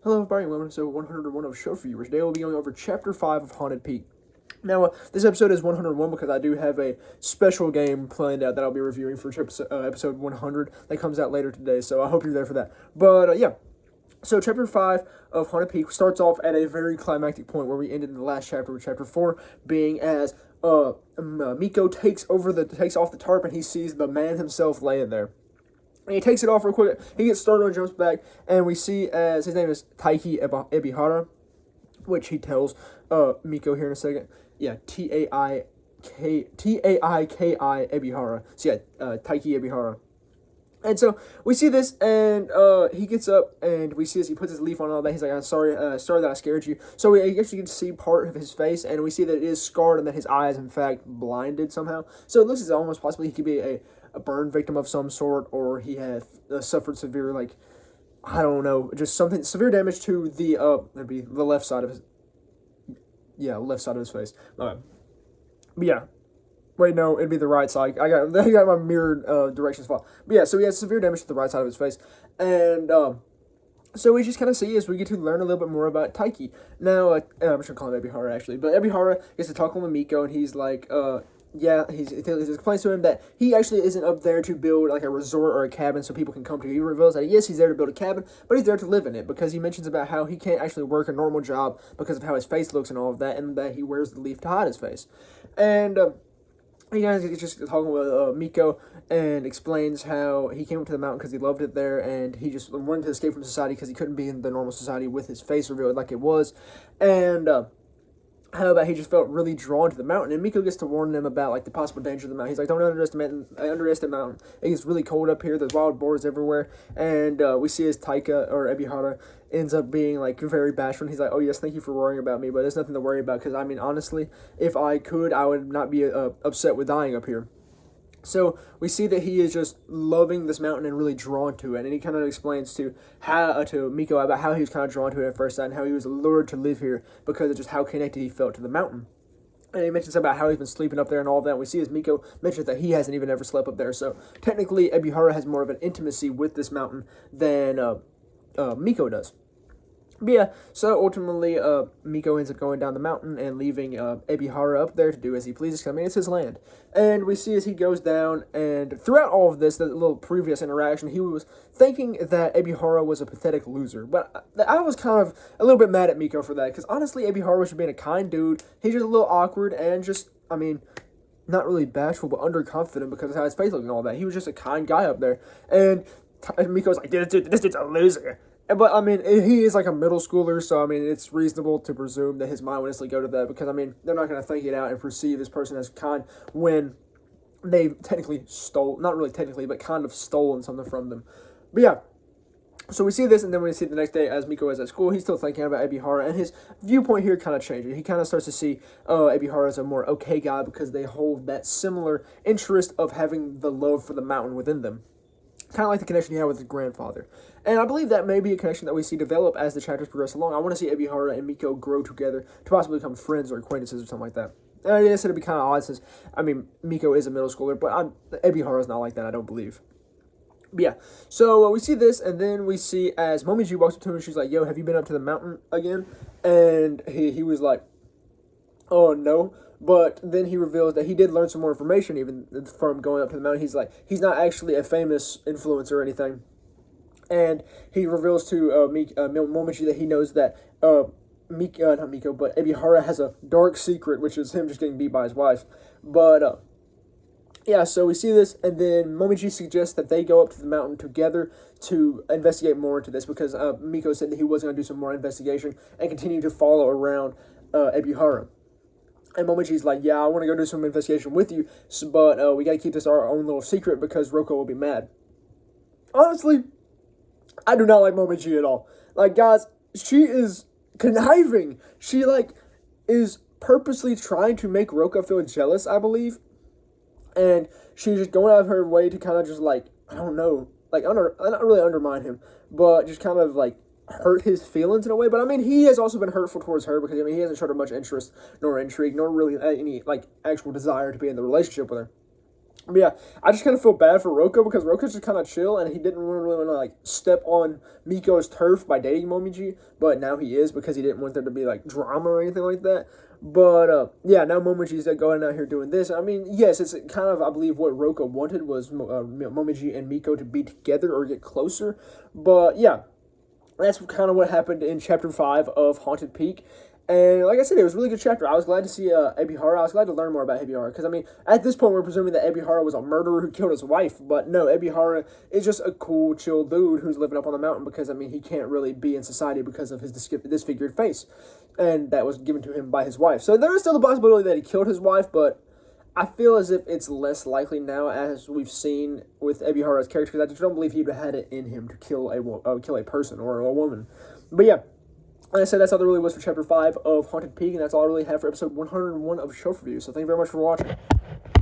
Hello everybody, welcome to episode 101 of Show For You. Today we'll be going over Chapter 5 of Haunted Peak. Now, this episode is 101 because I do have a special game planned out that I'll be reviewing for episode 100 that comes out later today, so I hope you're there for that. But, yeah. So, Chapter 5 of Haunted Peak starts off at a very climactic point where we ended in the last chapter, with Chapter 4 being as Miko takes off the tarp and he sees the man himself laying there. And he takes it off real quick. He gets started and jumps back, and we see as his name is Taiki Ebihara, which he tells Miko here in a second. Yeah, Taiki Ebihara. So yeah, Taiki Ebihara. And so we see this, and he gets up, and we see as he puts his leaf on and all that. He's like, "I'm sorry, sorry that I scared you." So we actually get to see part of his face, and we see that it is scarred, and that his eye is in fact blinded somehow. So it looks as almost possibly he could be a burn victim of some sort, or he has suffered severe, like, I don't know, just something severe damage to the it'd be the left side of his, left side of his face. But yeah. Wait, no, it'd be the right side. I got my mirrored directions fault. But yeah, so he has severe damage to the right side of his face. And so we just kind of see as we get to learn a little bit more about Taiki. Now, I'm just going to call him Ebihara, actually. But Ebihara gets to talk with Miko, and he's like, he explains to him that he actually isn't up there to build like a resort or a cabin so people can come to. He reveals that yes, he's there to build a cabin, but he's there to live in it, because he mentions about how he can't actually work a normal job because of how his face looks and all of that, and that he wears the leaf to hide his face. And he guys just talking with Miko, and explains how he came up to the mountain because he loved it there, and he just wanted to escape from society because he couldn't be in the normal society with his face revealed like it was. And how about he just felt really drawn to the mountain, and Miko gets to warn them about like the possible danger of the mountain. He's like, "Don't underestimate the mountain. It gets really cold up here. There's wild boars everywhere." And we see as Taika or Ebihara ends up being like very bashful. And he's like, "Oh yes, thank you for worrying about me, but there's nothing to worry about, because I mean honestly, if I could, I would not be upset with dying up here." So we see that he is just loving this mountain and really drawn to it, and he kind of explains to Miko about how he was kind of drawn to it at first sight, and how he was lured to live here because of just how connected he felt to the mountain. And he mentions about how he's been sleeping up there and all of that. And we see as Miko mentions that he hasn't even ever slept up there. So technically, Ebihara has more of an intimacy with this mountain than Miko does. But yeah, so ultimately, Miko ends up going down the mountain and leaving Ebihara up there to do as he pleases. I mean, it's his land. And we see as he goes down, and throughout all of this, the little previous interaction, he was thinking that Ebihara was a pathetic loser. But I was kind of a little bit mad at Miko for that, because honestly, Ebihara should be a kind dude. He's just a little awkward and just, I mean, not really bashful, but underconfident because of how his face looked and all that. He was just a kind guy up there. And Miko's like, this dude's a loser. But, I mean, he is like a middle schooler, so, I mean, it's reasonable to presume that his mind would instantly go to that, because, I mean, they're not going to think it out and perceive this person as kind when they technically not really technically, but kind of stolen something from them. But, yeah. So we see this, and then we see the next day as Miko is at school, he's still thinking about Ebihara, and his viewpoint here kind of changes. He kind of starts to see Ebihara as a more okay guy, because they hold that similar interest of having the love for the mountain within them. Kind of like the connection he had with his grandfather. And I believe that may be a connection that we see develop as the chapters progress along. I want to see Ebihara and Miko grow together to possibly become friends or acquaintances or something like that. And I guess it'd be kind of odd since, I mean, Miko is a middle schooler, but Ebihara's not like that, I don't believe. But yeah, so we see this, and then we see as Momiji walks up to him, and she's like, "Yo, have you been up to the mountain again?" And he was like, "Oh, no." But then he reveals that he did learn some more information even from going up to the mountain. He's like, he's not actually a famous influencer or anything. And he reveals to Momiji that he knows that not Miko, but Ebihara has a dark secret, which is him just getting beat by his wife. But yeah, so we see this, and then Momiji suggests that they go up to the mountain together to investigate more into this, because Miko said that he was going to do some more investigation and continue to follow around Ebihara. And Momoji's like, "Yeah, I want to go do some investigation with you, but we got to keep this our own little secret because Roko will be mad." Honestly, I do not like Momiji at all. Like, guys, she is conniving. She, like, is purposely trying to make Roko feel jealous, I believe. And she's just going out of her way to kind of just, like, I don't know, like, not really undermine him, but just kind of, like, hurt his feelings in a way. But I mean, he has also been hurtful towards her, because I mean, he hasn't showed her much interest nor intrigue nor really any like actual desire to be in the relationship with her. But yeah, I just kind of feel bad for Roko because Roko's just kind of chill and he didn't really want to like step on Miko's turf by dating Momiji, but now he is because he didn't want there to be like drama or anything like that. But yeah, now Momoji's going out here doing this. I mean, yes, it's kind of I believe what Roko wanted was Momiji and Miko to be together or get closer. But yeah, that's kind of what happened in chapter 5 of Haunted Peak. And like I said, it was a really good chapter. I was glad to see Ebihara. I was glad to learn more about Ebihara. Because, I mean, at this point, we're presuming that Ebihara was a murderer who killed his wife. But no, Ebihara is just a cool, chill dude who's living up on the mountain because, I mean, he can't really be in society because of his disfigured face. And that was given to him by his wife. So there is still the possibility that he killed his wife, but I feel as if it's less likely now, as we've seen with Ebihara's character, because I just don't believe he would have had it in him to kill a person or a woman. But yeah, like I said, that's all there really was for Chapter 5 of Haunted Peak, and that's all I really have for episode 101 of Show Review. So thank you very much for watching.